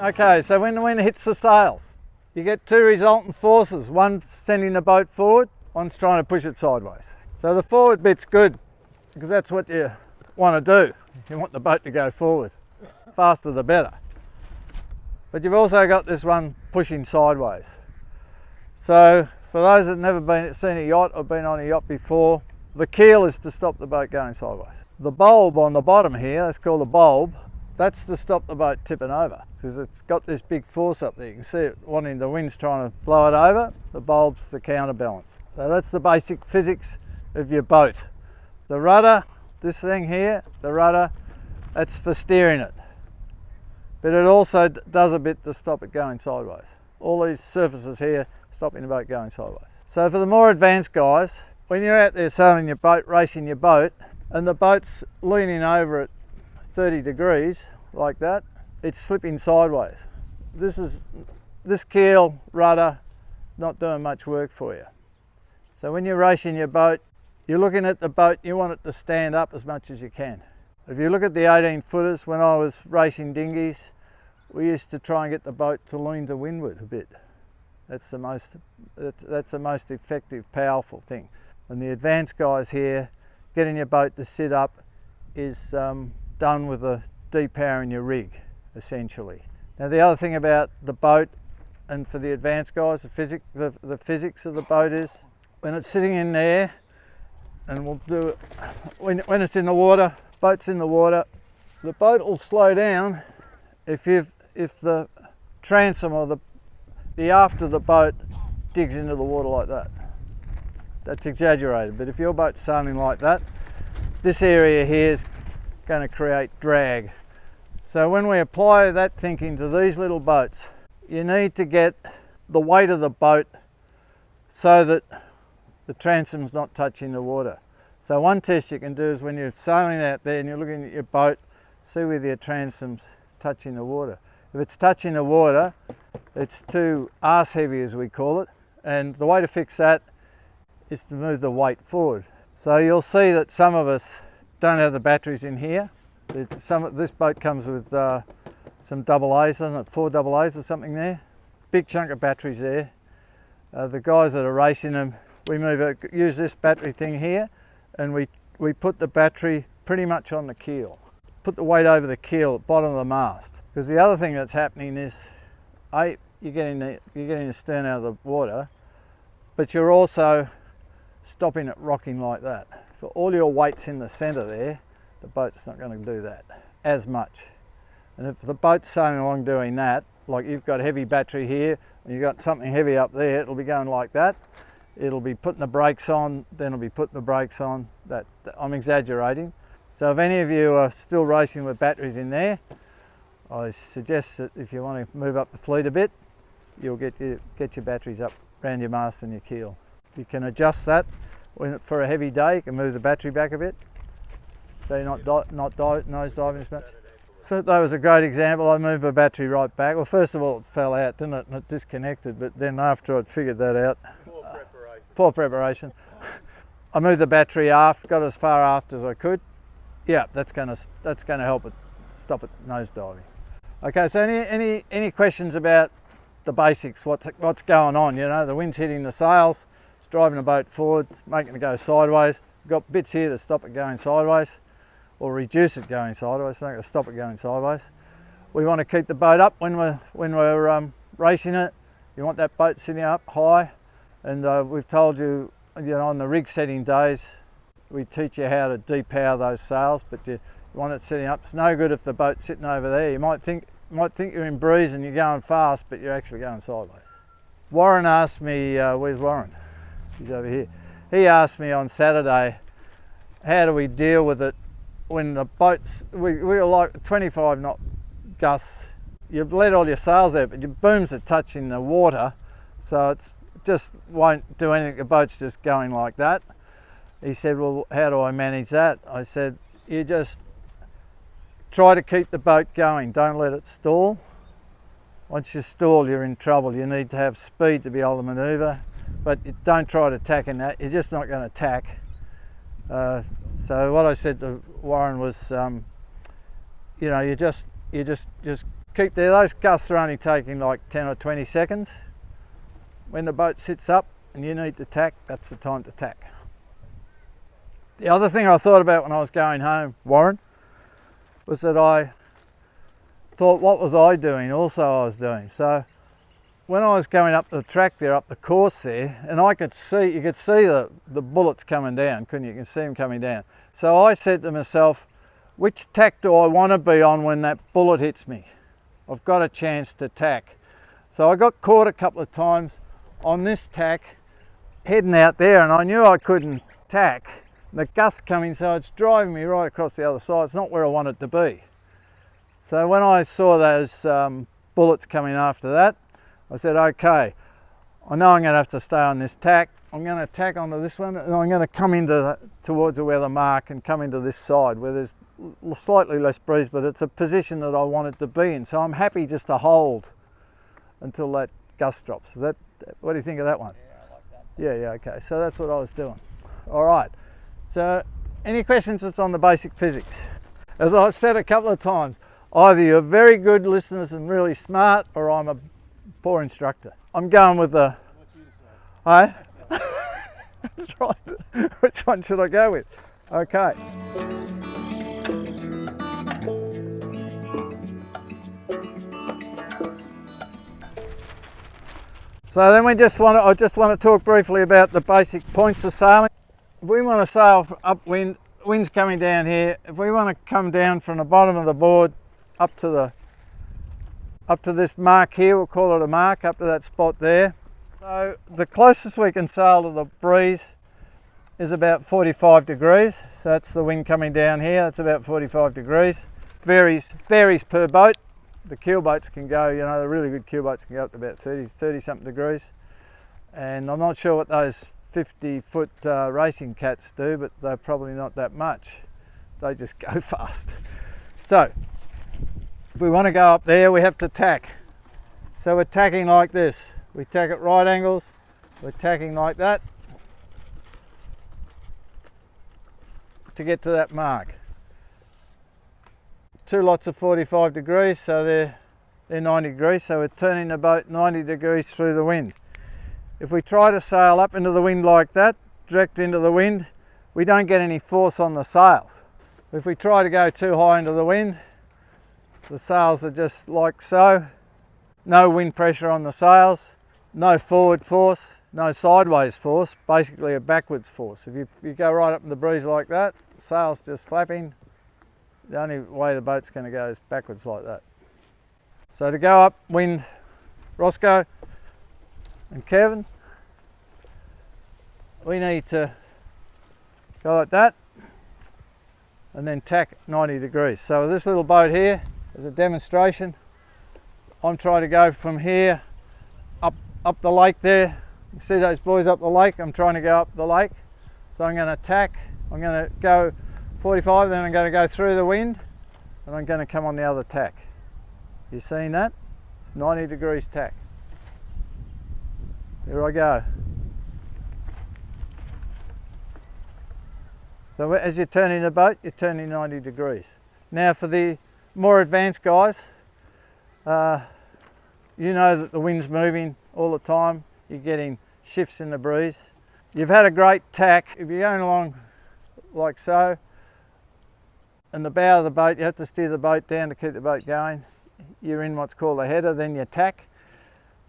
Okay, so when the wind hits the sails, you get two resultant forces. One's sending the boat forward, one's trying to push it sideways. So the forward bit's good because that's what you want to do. You want the boat to go forward. Faster the better. But you've also got this one pushing sideways. So for those that have never seen a yacht or been on a yacht before, the keel is to stop the boat going sideways. The bulb on the bottom here, that's called a bulb, that's to stop the boat tipping over, because it's got this big force up there. You can see it wanting, the wind's trying to blow it over, the bulb's the counterbalance. So that's the basic physics of your boat. The rudder, this thing here, the rudder, that's for steering it. But it also does a bit to stop it going sideways. All these surfaces here stopping the boat going sideways. So for the more advanced guys, when you're out there sailing your boat, racing your boat, and the boat's leaning over at 30 degrees like that, it's slipping sideways. This keel rudder not doing much work for you. So when you're racing your boat, you're looking at the boat, you want it to stand up as much as you can. If you look at the 18 footers, when I was racing dinghies, we used to try and get the boat to lean to windward a bit. That's the most effective, powerful thing. And the advanced guys here, getting your boat to sit up is done with a depowering your rig, essentially. Now the other thing about the boat, and for the advanced guys, the physics of the boat is, when it's sitting in there, and we'll do it, when it's in the water, boat's in the water, the boat will slow down if the transom or the aft of the boat digs into the water like that. That's exaggerated, but if your boat's sailing like that, this area here is going to create drag. So when we apply that thinking to these little boats, you need to get the weight of the boat so that the transom's not touching the water. So one test you can do is when you're sailing out there and you're looking at your boat, see whether your transom's touching the water. If it's touching the water, it's too arse heavy, as we call it, and the way to fix that is to move the weight forward. So you'll see that some of us don't have the batteries in here. This boat comes with some double A's, doesn't it? 4 double A's or something there. Big chunk of batteries there. The guys that are racing them, we use this battery thing here, and we put the battery pretty much on the keel. Put the weight over the keel, bottom of the mast. Because the other thing that's happening is, you're getting the stern out of the water, but you're also stopping it rocking like that. For all your weight's in the centre there, the boat's not going to do that as much. And if the boat's sailing along doing that, like you've got a heavy battery here, and you've got something heavy up there, it'll be going like that. It'll be putting the brakes on, then it'll be putting the brakes on. I'm exaggerating. So if any of you are still racing with batteries in there, I suggest that if you want to move up the fleet a bit, you'll get your batteries up around your mast and your keel. You can adjust that for a heavy day. You can move the battery back a bit, so you're not nose diving as much. So that was a great example. I moved my battery right back. Well, first of all, it fell out, didn't it? And it disconnected. But then after I'd figured that out, poor preparation. I moved the battery aft, got as far aft as I could. Yeah, that's going to help it stop it nose diving. Okay, so any questions about the basics? What's going on? You know, the wind's hitting the sails, it's driving the boat forward, it's making it go sideways. We've got bits here to stop it going sideways, or reduce it going sideways. It's not going to stop it going sideways. We want to keep the boat up when we're racing it. You want that boat sitting up high, and we've told you, on the rig setting days, we teach you how to depower those sails, but you want it sitting up. It's no good if the boat's sitting over there. You might think you're in breeze and you're going fast, but you're actually going sideways. Warren asked me, where's Warren? He's over here. He asked me on Saturday, how do we deal with it when the boat's, we were like 25 knot gusts. You've let all your sails out, but your booms are touching the water, so it just won't do anything. The boat's just going like that. He said, well, how do I manage that? I said, you just try to keep the boat going. Don't let it stall. Once you stall, you're in trouble. You need to have speed to be able to manoeuvre. but don't try to tack in that. You're just not going to tack. So what I said to Warren was, you know, you just keep there. Those gusts are only taking like 10 or 20 seconds. When the boat sits up and you need to tack, that's the time to tack. The other thing I thought about when I was going home, Warren, was that I thought, what was I doing? Also I was doing. So when I was going up the track there, up the course there, and I could see, you could see the bullets coming down, couldn't you? You can see them coming down. So I said to myself, which tack do I want to be on when that bullet hits me? I've got a chance to tack. So I got caught a couple of times on this tack, heading out there, and I knew I couldn't tack. The gust coming, so it's driving me right across the other side. It's not where I want it to be. So when I saw those bullets coming after that, I said, okay, I know I'm going to have to stay on this tack. I'm going to tack onto this one, and I'm going to come into towards the weather mark and come into this side where there's slightly less breeze, but it's a position that I want it to be in. So I'm happy just to hold until that gust drops. What do you think of that one? Yeah, I like that. Yeah, okay. So that's what I was doing. All right. So any questions that's on the basic physics? As I've said a couple of times, either you're very good listeners and really smart, or I'm a poor instructor. I'm going with the... Hey? That's right. Which one should I go with? Okay. So then I just want to talk briefly about the basic points of sailing. If we want to sail upwind, wind's coming down here. If we want to come down from the bottom of the board up to this mark here, we'll call it a mark, up to that spot there. So the closest we can sail to the breeze is about 45 degrees. So that's the wind coming down here. That's about 45 degrees. Varies per boat. The keel boats can go, you know, the really good keel boats can go up to about 30 something degrees. And I'm not sure what those 50-foot racing cats do, but they're probably not that much. They just go fast. So if we want to go up there, we have to tack. So we're tacking like this. We tack at right angles. We're tacking like that to get to that mark. Two lots of 45 degrees, so they're 90 degrees, so we're turning the boat 90 degrees through the wind. If we try to sail up into the wind like that, direct into the wind, we don't get any force on the sails. If we try to go too high into the wind, the sails are just like so. No wind pressure on the sails, no forward force, no sideways force, basically a backwards force. If you go right up in the breeze like that, the sail's just flapping. The only way the boat's going to go is backwards like that. So to go up wind, Roscoe and Kevin, we need to go like that and then tack 90 degrees. So with this little boat here, as a demonstration, I'm trying to go from here up the lake there. You see those boys up the lake? I'm trying to go up the lake. So I'm going to tack, I'm going to go 45, then I'm going to go through the wind, and I'm going to come on the other tack. You seen that? It's 90 degrees tack. Here I go. So as you're turning the boat, you're turning 90 degrees. Now for the more advanced guys, you know that the wind's moving all the time. You're getting shifts in the breeze. You've had a great tack. If you're going along like so, and the bow of the boat, you have to steer the boat down to keep the boat going. You're in what's called a header, then you tack.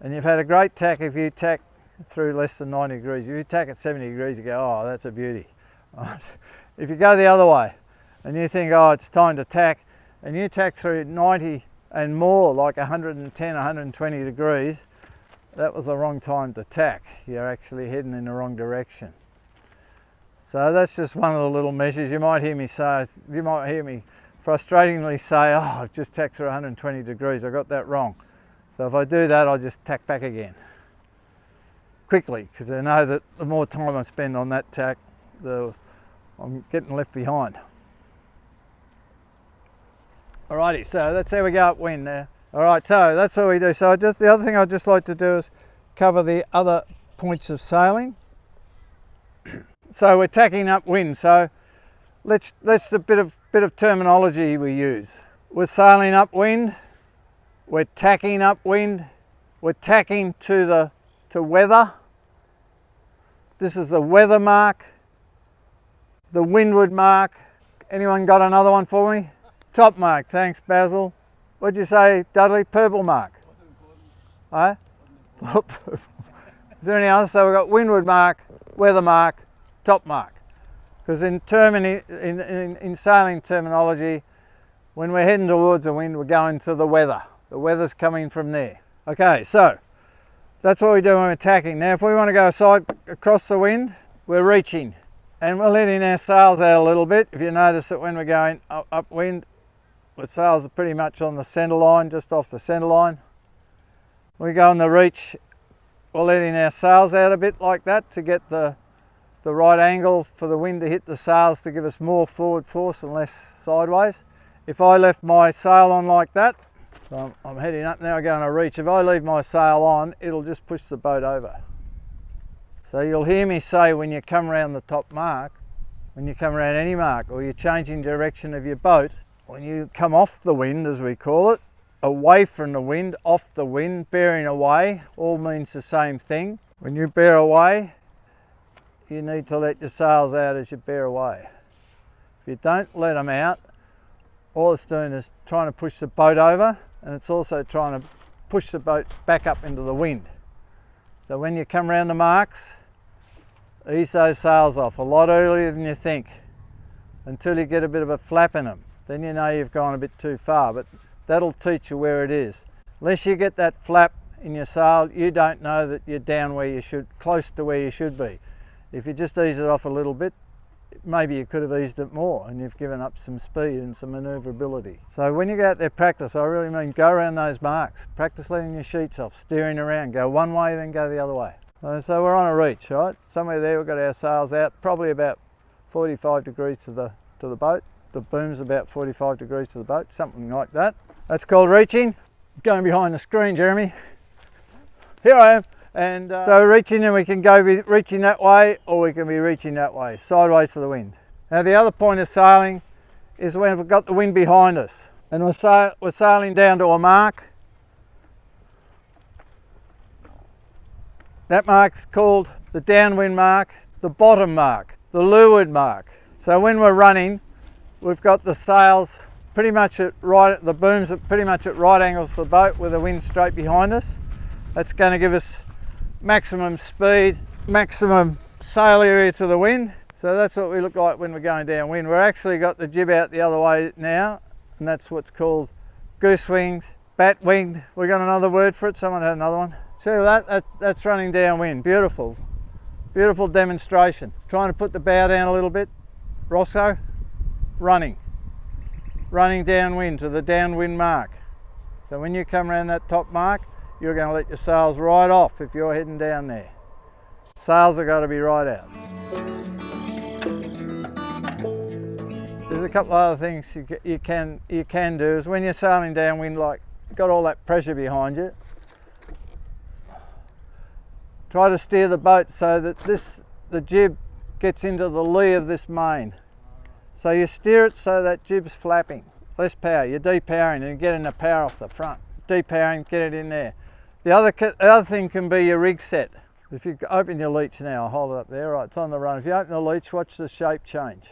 And you've had a great tack if you tack through less than 90 degrees. If you tack at 70 degrees, you go, oh, that's a beauty. If you go the other way and you think, oh, it's time to tack, and you tack through 90 and more, like 110, 120 degrees, that was the wrong time to tack. You're actually heading in the wrong direction. So that's just one of the little measures. You might hear me frustratingly say, oh, I've just tacked through 120 degrees, I got that wrong. So if I do that, I'll just tack back again quickly, because I know that the more time I spend on that tack, I'm getting left behind. Alrighty, so that's how we go upwind there. Alright, so that's what we do. So the other thing I'd just like to do is cover the other points of sailing. So we're tacking upwind. So let's a bit of terminology we use. We're sailing upwind. We're tacking upwind. We're tacking to weather. This is the weather mark. The windward mark. Anyone got another one for me? Top mark. Thanks, Basil. What'd you say, Dudley? Purple mark. Eh? Is there any other? So we've got windward mark, weather mark, top mark. Because in sailing terminology, when we're heading towards the wind, we're going to the weather. The weather's coming from there. Okay, so that's what we do when we're tacking. Now, if we want to go across the wind, we're reaching. And we're letting our sails out a little bit. If you notice that when we're going upwind, the sails are pretty much on the centre line, just off the centre line. We go on the reach, we're letting our sails out a bit like that to get the right angle for the wind to hit the sails to give us more forward force and less sideways. If I left my sail on like that, so I'm heading up now, going to reach. If I leave my sail on, it'll just push the boat over. So you'll hear me say when you come around the top mark, when you come around any mark, or you're changing direction of your boat, when you come off the wind, as we call it, away from the wind, off the wind, bearing away, all means the same thing. When you bear away, you need to let your sails out as you bear away. If you don't let them out, all it's doing is trying to push the boat over, and it's also trying to push the boat back up into the wind. So when you come around the marks, ease those sails off a lot earlier than you think, until you get a bit of a flap in them. Then you know you've gone a bit too far, but that'll teach you where it is. Unless you get that flap in your sail, you don't know that you're down where you should, close to where you should be. If you just ease it off a little bit, maybe you could have eased it more and you've given up some speed and some manoeuvrability. So when you go out there practice, I really mean go around those marks. Practice letting your sheets off, steering around. Go one way, then go the other way. So we're on a reach, right? Somewhere there we've got our sails out, probably about 45 degrees to the boat. The boom's about 45 degrees to the boat, something like that. That's called reaching. Going behind the screen, Jeremy. Here I am. And so reaching, and we can go reaching that way, or we can be reaching that way, sideways to the wind. Now the other point of sailing is when we've got the wind behind us and we're sailing down to a mark. That mark's called the downwind mark, the bottom mark, the leeward mark. So when we're running, we've got the sails pretty much the booms are pretty much at right angles to the boat with the wind straight behind us. That's going to give us maximum speed, maximum sail area to the wind. So that's what we look like when we're going downwind. We've actually got the jib out the other way now, and that's what's called goose-winged, bat-winged. We got another word for it, someone had another one. See that's running downwind, beautiful. Beautiful demonstration. Trying to put the bow down a little bit. Roscoe, running downwind to the downwind mark. So when you come around that top mark, you're going to let your sails right off if you're heading down there. Sails have got to be right out. There's a couple of other things you can do is when you're sailing downwind, like got all that pressure behind you, try to steer the boat so that the jib gets into the lee of this main. So you steer it so that jib's flapping, less power. You're depowering and you're getting the power off the front. Depowering, get it in there. The other thing can be your rig set. If you open your leech now, I'll hold it up there, right, it's on the run. If you open the leech, watch the shape change.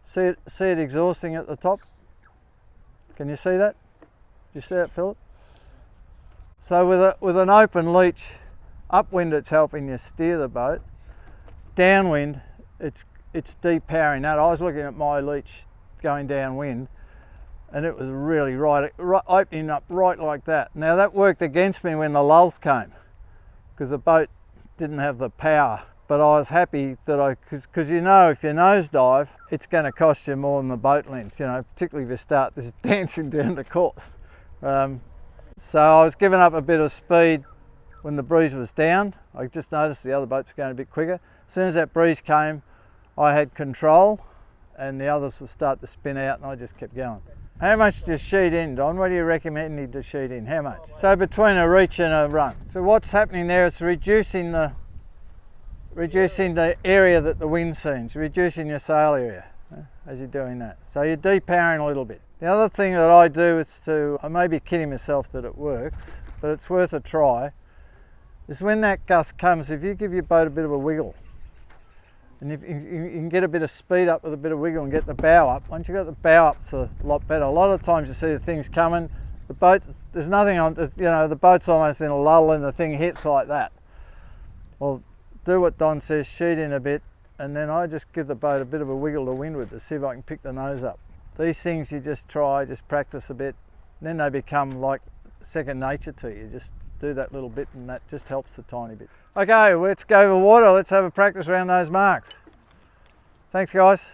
See it exhausting at the top? Can you see that? Do you see that, Philip? So with an open leech, upwind it's helping you steer the boat. Downwind, it's depowering that. I was looking at my leech going downwind, and it was really right opening up right like that. Now that worked against me when the lulls came, because the boat didn't have the power. But I was happy that because you know, if you nosedive, it's going to cost you more than the boat length, you know, particularly if you start this dancing down the course. So I was giving up a bit of speed when the breeze was down. I just noticed the other boats were going a bit quicker. As soon as that breeze came, I had control, and the others would start to spin out, and I just kept going. How much to sheet in, Don? What do you recommend you to sheet in? How much? So between a reach and a run. So what's happening there, it's reducing the reducing the area that the wind sees, reducing your sail area as you're doing that. So you're depowering a little bit. The other thing that I do is I may be kidding myself that it works, but it's worth a try, is when that gust comes, if you give your boat a bit of a wiggle, and if you can get a bit of speed up with a bit of wiggle and get the bow up. Once you've got the bow up, it's a lot better. A lot of times you see the things coming, the boat, there's nothing on, you know, the boat's almost in a lull and the thing hits like that. Well, do what Don says, sheet in a bit, and then I just give the boat a bit of a wiggle to windward to see if I can pick the nose up. These things you just try, just practice a bit, then they become like second nature to you. Just do that little bit and that just helps a tiny bit. Okay, let's go over water. Let's have a practice around those marks. Thanks, guys.